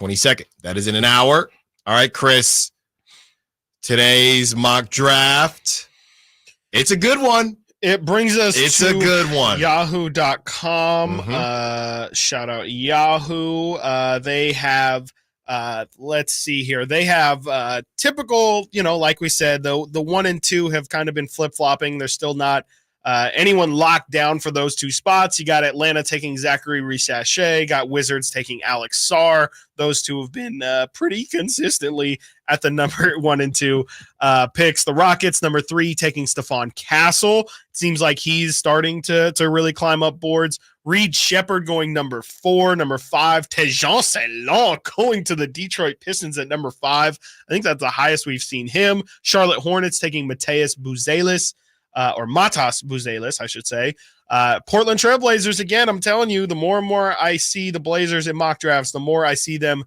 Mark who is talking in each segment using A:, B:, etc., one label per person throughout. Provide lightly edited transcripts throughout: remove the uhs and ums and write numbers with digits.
A: 22nd. That is in an hour. All right, Chris. Today's mock draft. It's a good one.
B: It brings us
A: to
B: a
A: good one.
B: Yahoo.com. Shout out Yahoo. They have, let's see here. They have typical, like we said, the 1 and 2 have kind of been flip-flopping. They're still not anyone locked down for those 2 spots. You got Atlanta taking Zachary Risache, got Wizards taking Alex Sarr. Those 2 have been pretty consistently at the number 1 and 2 picks. The Rockets, number 3, taking Stephon Castle. Seems like he's starting to really climb up boards. Reed Shepherd going number 4. Number 5, Tejan Salon going to the Detroit Pistons at number 5. I think that's the highest we've seen him. Charlotte Hornets taking Matas Buzelis. Or Matas Buzelis, I should say. Portland Trailblazers, again, I'm telling you, the more and more I see the Blazers in mock drafts, the more I see them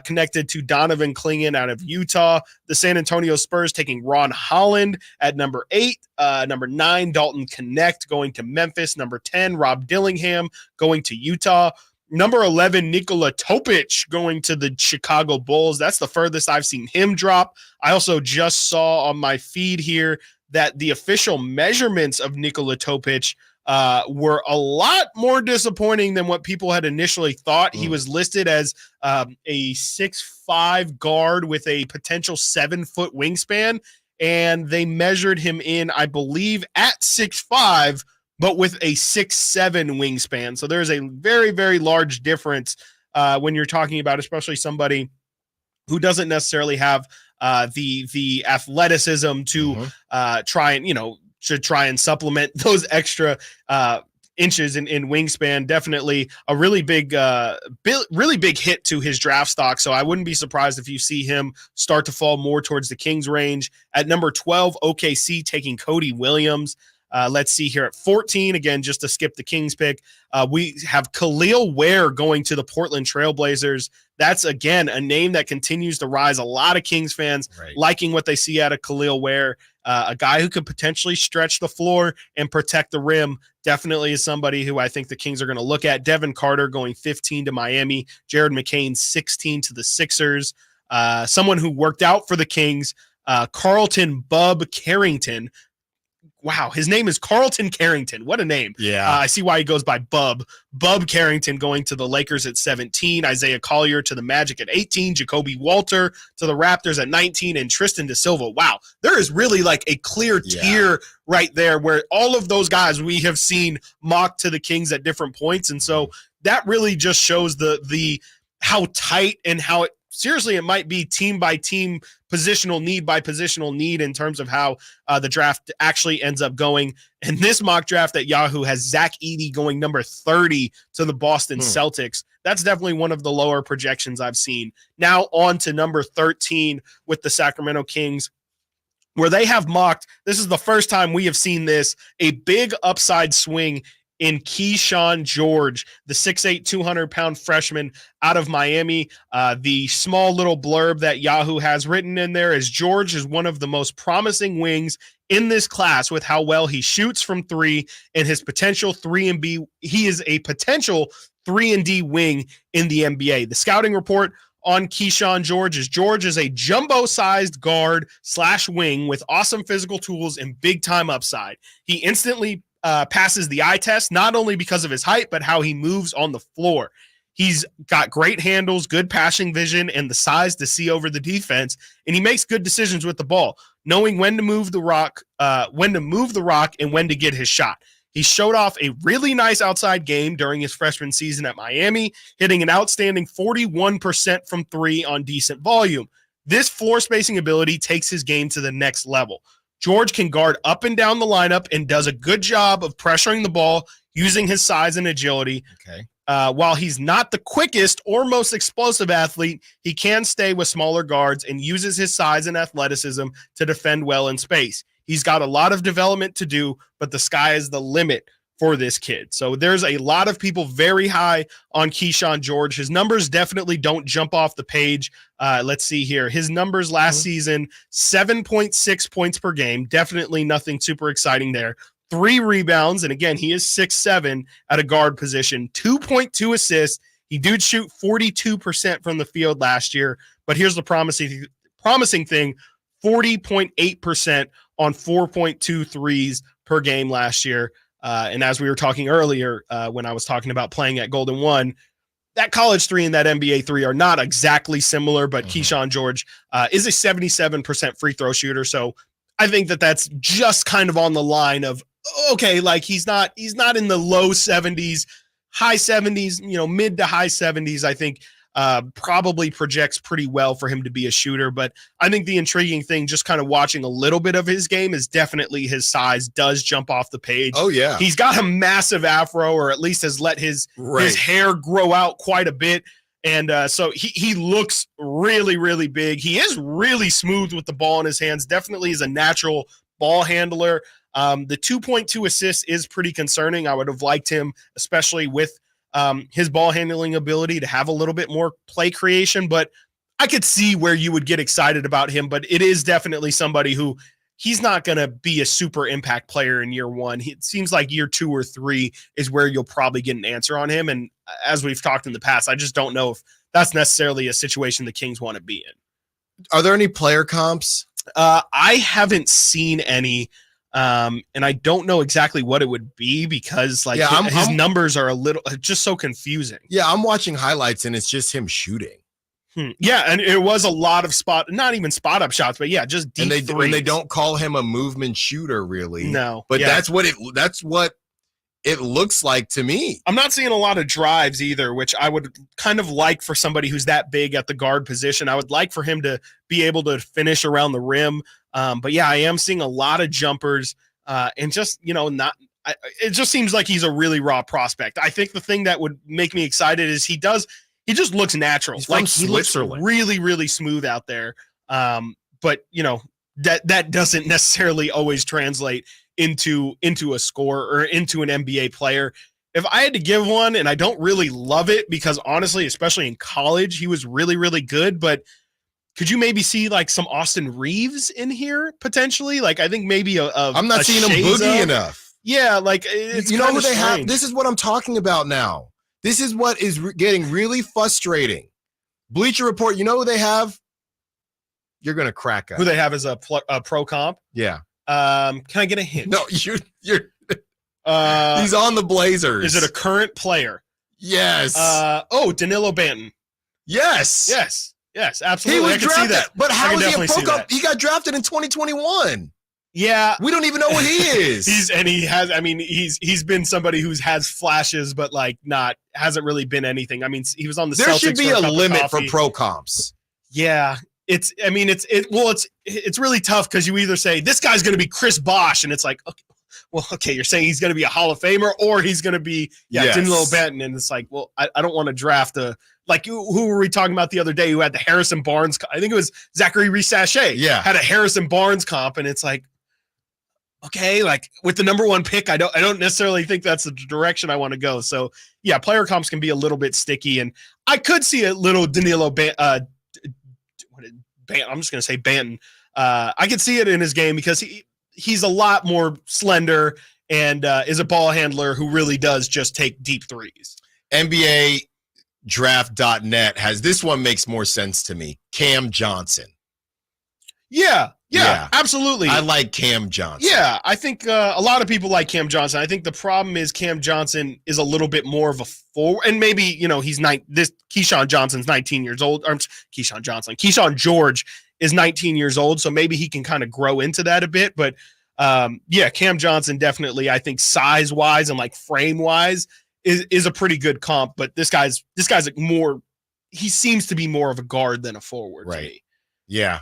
B: connected to Donovan Clingan out of Utah. The San Antonio Spurs taking Ron Holland at number 8. Number 9, Dalton Connect going to Memphis. Number 10, Rob Dillingham going to Utah. Number 11, Nikola Topic going to the Chicago Bulls. That's the furthest I've seen him drop. I also just saw on my feed here that the official measurements of Nikola Topic were a lot more disappointing than what people had initially thought. He was listed as a 6'5" guard with a potential 7-foot wingspan, and they measured him in, I believe, at 6'5", but with a 6'7" wingspan. So there's a very, very large difference when you're talking about, especially somebody who doesn't necessarily have the athleticism to try and supplement those extra inches in wingspan. Definitely a really big hit to his draft stock. So I wouldn't be surprised if you see him start to fall more towards the Kings range. At number 12, OKC taking Cody Williams. Let's see here at 14, again, just to skip the Kings pick. We have Khalil Ware going to the Portland Trailblazers. That's, again, a name that continues to rise. A lot of Kings fans liking what they see out of Khalil Ware. A guy who could potentially stretch the floor and protect the rim. Definitely is somebody who I think the Kings are going to look at. Devin Carter going 15 to Miami. Jared McCain 16 to the Sixers. Someone who worked out for the Kings, Carlton Bub Carrington. Wow, his name is Carlton Carrington. What a name.
A: Yeah.
B: I see why he goes by Bub. Bub Carrington going to the Lakers at 17. Isaiah Collier to the Magic at 18. Jacoby Walter to the Raptors at 19. And Tristan Da Silva. Wow, there is really like a clear tier right there where all of those guys we have seen mocked to the Kings at different points. And so that really just shows the how tight and how it might be team by team, positional need by positional need in terms of how the draft actually ends up going. And this mock draft at Yahoo has Zach Edey going number 30 to the Boston Celtics. That's definitely one of the lower projections I've seen. Now on to number 13 with the Sacramento Kings, where they have mocked, this is the first time we have seen this, a big upside swing in Kyshawn George, the 6'8", 200-pound freshman out of Miami. The small little blurb that Yahoo has written in there is George is one of the most promising wings in this class with how well he shoots from 3 and his potential 3-and-B. He is a potential 3-and-D wing in the NBA. The scouting report on Kyshawn George is a jumbo-sized guard/wing with awesome physical tools and big-time upside. He instantly passes the eye test, not only because of his height, but how he moves on the floor. He's got great handles, good passing vision, and the size to see over the defense, and he makes good decisions with the ball, knowing when to move the rock, and when to get his shot. He showed off a really nice outside game during his freshman season at Miami, hitting an outstanding 41% from 3 on decent volume. This floor spacing ability takes his game to the next level. George can guard up and down the lineup and does a good job of pressuring the ball using his size and agility. While he's not the quickest or most explosive athlete, he can stay with smaller guards and uses his size and athleticism to defend well in space. He's got a lot of development to do, but the sky is the limit for this kid. So there's a lot of people very high on Kyshawn George. His numbers definitely don't jump off the page. Let's see here. His numbers last season, 7.6 points per game. Definitely nothing super exciting there. 3 rebounds, and again, he is 6'7" at a guard position. 2.2 assists. He did shoot 42% from the field last year, but here's the promising thing, 40.8% on 4.2 threes per game last year. And as we were talking earlier, when I was talking about playing at Golden One, that college three and that NBA three are not exactly similar, but Kyshawn George is a 77% free throw shooter. So I think that that's just kind of on the line of, okay, like he's not in the low 70s, high 70s, mid to high 70s. I think probably projects pretty well for him to be a shooter. But I think the intriguing thing, just kind of watching a little bit of his game, is definitely his size does jump off the page.
A: Oh, yeah.
B: He's got a massive afro, or at least has let his hair grow out quite a bit. And so he looks really, really big. He is really smooth with the ball in his hands. Definitely is a natural ball handler. The 2.2 assists is pretty concerning. I would have liked him, especially with his ball handling ability, to have a little bit more play creation. But I could see where you would get excited about him. But it is definitely somebody who, he's not going to be a super impact player in year one. It seems like year 2 or 3 is where you'll probably get an answer on him. And as we've talked in the past, I just don't know if that's necessarily a situation the Kings want to be in.
A: Are there any player comps?
B: I haven't seen any. And I don't know exactly what it would be, because his numbers are just so confusing.
A: Yeah, I'm watching highlights and it's just him shooting.
B: Yeah, and it was a lot of not even spot up shots, but yeah, just deep threes.
A: And they don't call him a movement shooter, really.
B: No,
A: but that's what it looks like to me.
B: I'm not seeing a lot of drives either, which I would kind of like for somebody who's that big at the guard position. I would like for him to be able to finish around the rim. But yeah, I am seeing a lot of jumpers, and just, it just seems like he's a really raw prospect. I think the thing that would make me excited is he just looks natural.
A: Like
B: he looks really, really smooth out there. But that doesn't necessarily always translate into a score or into an NBA player. If I had to give one, and I don't really love it, because honestly, especially in college, he was really, really good, but could you maybe see like some Austin Reeves in here potentially? Like, I think maybe
A: I'm not seeing him boogie enough.
B: Yeah, like it's
A: who they have. This is what I'm talking about now. This is what is getting really frustrating. Bleacher Report, you know who they have? You're gonna crack up.
B: Who they have as a pro comp?
A: Yeah.
B: Can I get a hint?
A: No, you're. He's on the Blazers.
B: Is it a current player?
A: Yes.
B: Danilo Banton.
A: Yes.
B: Yes, absolutely.
A: He was
B: I can
A: drafted,
B: see that.
A: but how is he a pro comp? He got drafted in 2021.
B: Yeah,
A: we don't even know what he is.
B: He's been somebody who has flashes, but hasn't really been anything. I mean, he was on the Celtics.
A: There should be a limit for pro comps.
B: Yeah, it's really tough, because you either say this guy's going to be Chris Bosh, and it's like, okay, you're saying he's going to be a Hall of Famer, or he's going to be Danilo Banton, and it's like, well, I don't want to draft who were we talking about the other day who had the Harrison Barnes? I think it was Zachary Reese-Sachet.
A: Yeah,
B: had a Harrison Barnes comp, and it's like, okay, like with the number 1 pick, I don't necessarily think that's the direction I want to go. So yeah, player comps can be a little bit sticky, and I could see a little Danilo I'm just going to say Banton. I could see it in his game, because he's a lot more slender and is a ball handler who really does just take deep threes.
A: NBA Draft.net has this one, makes more sense to me. Cam Johnson.
B: Yeah, absolutely.
A: I like Cam Johnson.
B: Yeah, I think a lot of people like Cam Johnson. I think the problem is Cam Johnson is a little bit more of a forward, and maybe Kyshawn Johnson's 19 years old. Or Kyshawn George is 19 years old, so maybe he can kind of grow into that a bit. But Cam Johnson definitely, I think, size wise and frame wise is a pretty good comp. But this guy's more. He seems to be more of a guard than a forward.
A: Right.
B: To me.
A: Yeah.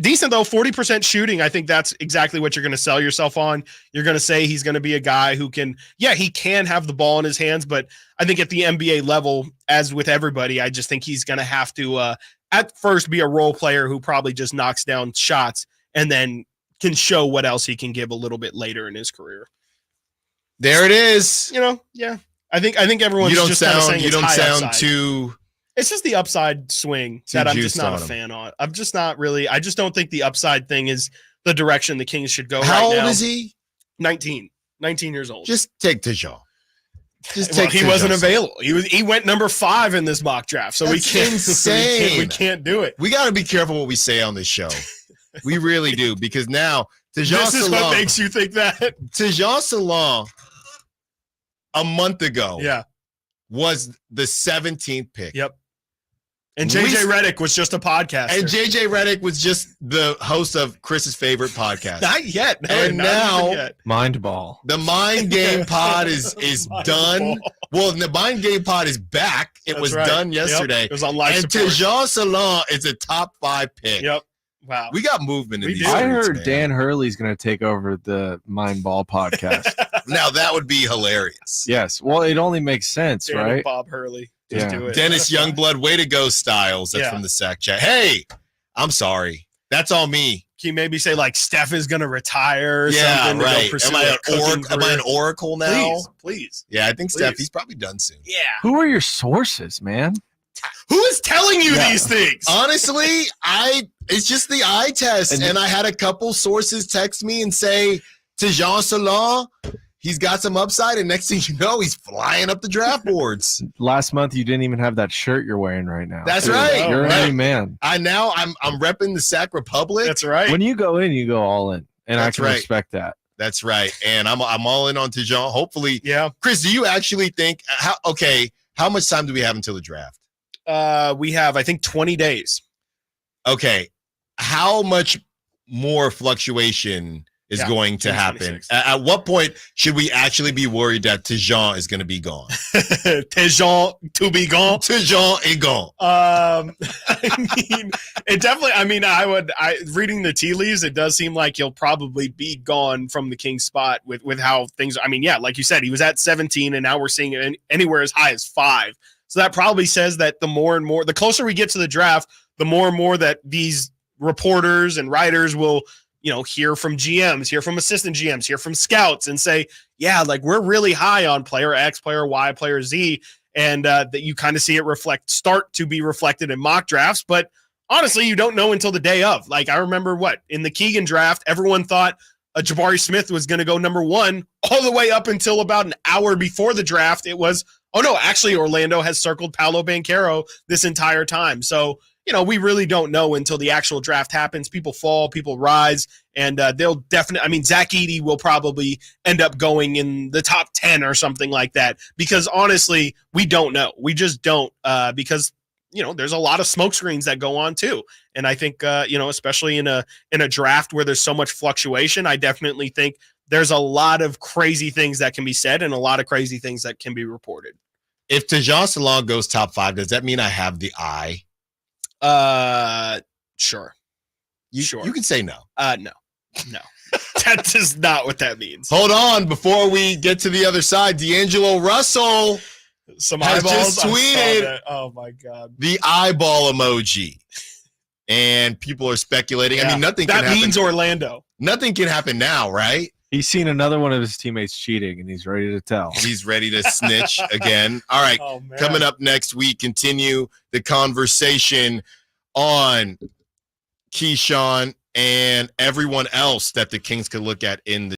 B: Decent though, 40% shooting. I think that's exactly what you're going to sell yourself on. You're going to say he's going to be a guy who he can have the ball in his hands, but I think at the NBA level, as with everybody, I just think he's going to have to at first be a role player who probably just knocks down shots and then can show what else he can give a little bit later in his career.
A: There it is.
B: Yeah. I think everyone's just kind of saying
A: you don't sound
B: upside.
A: too.
B: It's just the upside swing that I'm just not a fan on. I'm just not really. I just don't think the upside thing is the direction the Kings should go.
A: How old is he?
B: 19 years old.
A: Just take Dijon. Just
B: Well,
A: take
B: he wasn't
A: Tejon
B: available. He went number 5 in this mock draft, so
A: That's insane.
B: we can't do it.
A: We got to be careful what we say on this show. We really do, because now Tejon
B: This is what makes you think that.
A: Tejon Salon a month ago was the 17th pick.
B: Yep. And JJ Redick was just a podcaster.
A: And JJ Redick was just the host of Chris's favorite podcast.
B: Not yet. No,
A: and now
C: Mind Ball.
A: The Mind Game Pod is done.
B: Ball.
A: Well, the Mind Game Pod is back. It was done yesterday.
B: Yep. It was on live
A: and
B: support.
A: Tejon Salon is a top 5 pick.
B: Yep. Wow.
A: We got movement in these
C: I
A: streets,
C: heard
A: man.
C: Dan Hurley's going to take over the Mind Ball podcast.
A: Now that would be hilarious.
C: Yes. Well, it only makes sense,
B: Dan
C: right?
B: and Bob Hurley. Just do it.
A: Dennis Youngblood, way to go, Stiles. That's from the Sac Chat. Hey, I'm sorry. That's all me.
B: Can you maybe say like Steph is going to retire? Or
A: Yeah,
B: something
A: right.
B: To go pursue
A: Am I an oracle now?
B: Please.
A: Yeah, I think Steph, he's probably done soon.
B: Yeah.
C: Who are your sources, man?
B: Who is telling you these things?
A: Honestly, it's just the eye test. And I had a couple sources text me and say, Tejon Salon, he's got some upside, and next thing you know, he's flying up the draft boards.
C: Last month, you didn't even have that shirt you're wearing right now.
A: That's right.
C: You're a new man.
A: I'm repping the Sac Republic.
B: That's right.
C: When you go in, you go all in, and I can respect that.
A: That's right. And I'm all in on Tejon. Hopefully, Chris, do you actually think how much time do we have until the draft?
B: We have, I think, 20 days.
A: Okay. How much more fluctuation is going to happen? At what point should we actually be worried that Tejon is going to be gone?
B: Tejon to be gone.
A: Tejon est gone.
B: I mean, it definitely. I mean, reading the tea leaves, it does seem like he'll probably be gone from the Kings spot with how things. I mean, yeah, like you said, he was at 17, and now we're seeing it anywhere as high as 5. So that probably says that the closer we get to the draft, the more and more that these reporters and writers will, hear from GMs, hear from assistant GMs, hear from scouts, and say, yeah, like we're really high on player X, player Y, player Z, and that you kind of see it start to be reflected in mock drafts. But honestly, you don't know until the day of. Like I remember in the Keegan draft, everyone thought Jabari Smith was going to go number 1 all the way up until about an hour before the draft. It was, oh no, actually Orlando has circled Paolo Banchero this entire time. So, we really don't know until the actual draft happens. People fall, people rise, and they'll definitely, I mean, Zach Edey will probably end up going in the top 10 or something like that, because honestly, we don't know. We just don't, because there's a lot of smoke screens that go on too. And I think, especially in a draft where there's so much fluctuation, I definitely think there's a lot of crazy things that can be said and a lot of crazy things that can be reported.
A: If Tejon Salon goes top 5, does that mean I have the eye?
B: Sure.
A: You can say no.
B: No. That is not what that means.
A: Hold on. Before we get to the other side, D'Angelo Russell has just tweeted
B: oh my God,
A: the eyeball emoji. And people are speculating. Yeah. I mean, nothing can happen.
B: That means Orlando.
A: Nothing can happen now, right?
C: He's seen another one of his teammates cheating, and he's ready to tell.
A: He's ready to snitch again. All right, coming up next week, continue the conversation on Kyshawn and everyone else that the Kings could look at in the